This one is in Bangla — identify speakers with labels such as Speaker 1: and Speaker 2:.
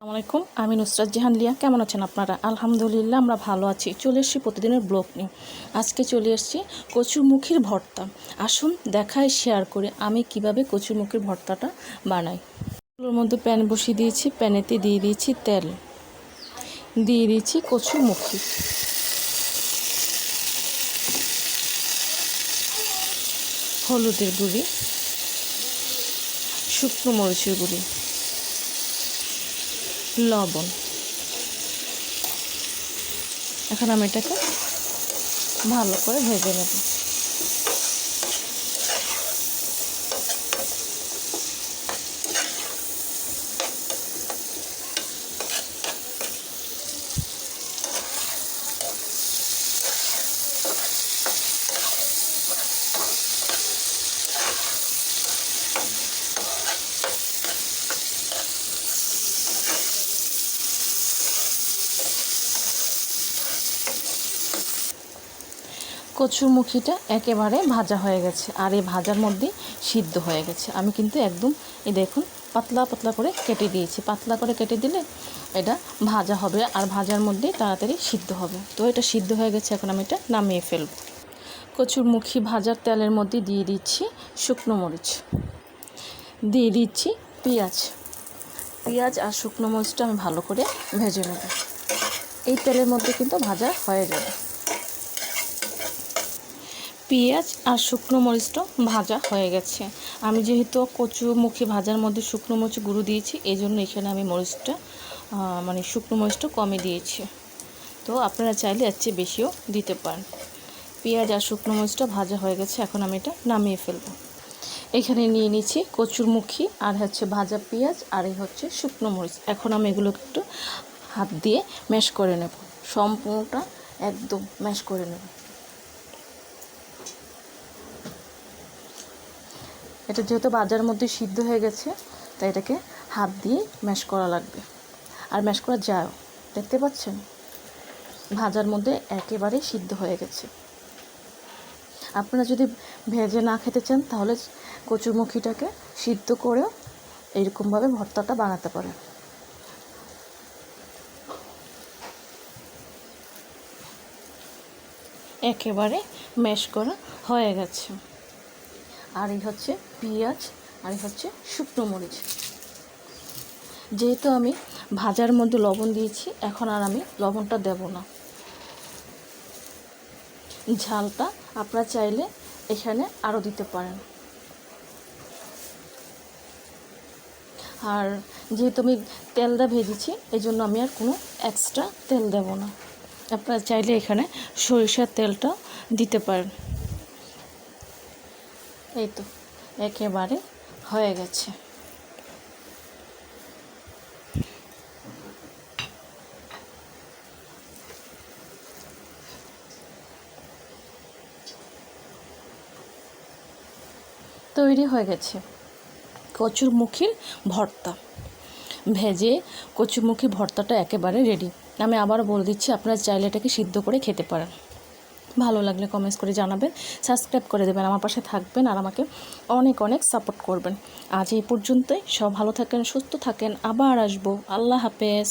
Speaker 1: আসসালামাইকুম, আমি নুসরাত জাহান লিয়া। কেমন আছেন আপনারা? আলহামদুলিল্লাহ, আমরা ভালো আছি। চলে এসেছি প্রতিদিনের ব্লগ নিয়ে। আজকে চলে এসেছি কচুরমুখির ভর্তা। আসুন দেখাই, শেয়ার করে আমি কিভাবে কচুরমুখির ভর্তাটা বানাই। ওর মধ্যে প্যান বসিয়ে দিয়েছি, প্যানেতে দিয়ে দিয়েছি তেল, দিয়ে দিয়েছি কচুরমুখি, হলুদের গুঁড়ি, শুকনো মরিচের গুঁড়ি, লবণ। এখন আমি এটাকে ভালো করে ভেজে নেব। কচুরমুখিটা একেবারে ভাজা হয়ে গেছে, আর এই ভাজার মধ্যে সিদ্ধ হয়ে গেছে। আমি কিন্তু একদম এই দেখুন পাতলা পাতলা করে কেটে দিয়েছি। পাতলা করে কেটে দিলে এটা ভাজা হবে, আর ভাজার মধ্যেই তাড়াতাড়ি সিদ্ধ হবে। তো এটা সিদ্ধ হয়ে গেছে, এখন আমি এটা নামিয়ে ফেলব। কচুরমুখি ভাজার তেলের মধ্যে দিয়ে দিচ্ছি শুকনো মরিচ, দিয়ে দিচ্ছি পেঁয়াজ আর শুকনো মরিচটা আমি ভালো করে ভেজে নেব। এই তেলের মধ্যে কিন্তু ভাজা হয়ে যাবে। পেঁয়াজ আর শুকনো মরিচটা ভাজা হয়ে গেছে। আমি যেহেতু কচুরমুখি ভাজার মধ্যে শুকনো মরিচ গুঁড়ো দিয়েছি, এই জন্য এখানে আমি মরিচটা শুকনো মরিচটা কমে দিয়েছি। তো আপনারা চাইলে এর চেয়ে বেশিও দিতে পারেন। পেঁয়াজ আর শুকনো মরিচটা ভাজা হয়ে গেছে, এখন আমি এটা নামিয়ে ফেলবো। এখানে নিয়ে নিচ্ছি কচুরমুখি, আর হচ্ছে ভাজা পেঁয়াজ, আর এই হচ্ছে শুকনো মরিচ। এখন আমি এগুলো একটু হাত দিয়ে ম্যাশ করে নেব, সম্পূর্ণটা একদম ম্যাশ করে নেব। এটা যেহেতু বাজার মধ্যে সিদ্ধ হয়ে গেছে, তাই এটাকে হাত দিয়ে ম্যাশ করা লাগবে, আর ম্যাশ করা যায়। দেখতে পাচ্ছেন ভাজার মধ্যে একেবারে সিদ্ধ হয়ে গেছে। আপনারা যদি ভেজে না খেতে চান, তাহলে কচুরমুখিটাকে সিদ্ধ করেও এইরকমভাবে ভর্তাটা বানাতে পারেন। একেবারে ম্যাশ করা হয়ে গেছে। আর এই হচ্ছে পেঁয়াজ, আর এই হচ্ছে শুকনো মরিচ। যেহেতু আমি ভাজার মধ্যে লবণ দিয়েছি, এখন আর আমি লবণটা দেব না। ঝালটা আপনারা চাইলে এখানে আরও দিতে পারেন। আর যেহেতু আমি তেলটা ভেজেছি, এই জন্য আমি আর কোনো এক্সট্রা তেল দেব না। আপনারা চাইলে এখানে সরিষার তেলটা দিতে পারেন। এই তো একেবারে হয়ে গেছে। তৈরি হয়ে গেছে কচুরমুখির ভর্তা। ভেজে কচুরমুখির ভর্তাটা একেবারে রেডি। আমি আবারও বলে দিচ্ছি, আপনারা চাইলে এটাকে সিদ্ধ করে খেতে পারেন। ভালো লাগলে কমেন্টস করে জানাবেন, সাবস্ক্রাইব করে দেবেন, আমার পাশে থাকবেন, আর আমাকে অনেক অনেক সাপোর্ট করবেন। আজ এই পর্যন্তই। সব ভালো থাকেন, সুস্থ থাকেন। আবার আসবো। আল্লাহ হাফেজ।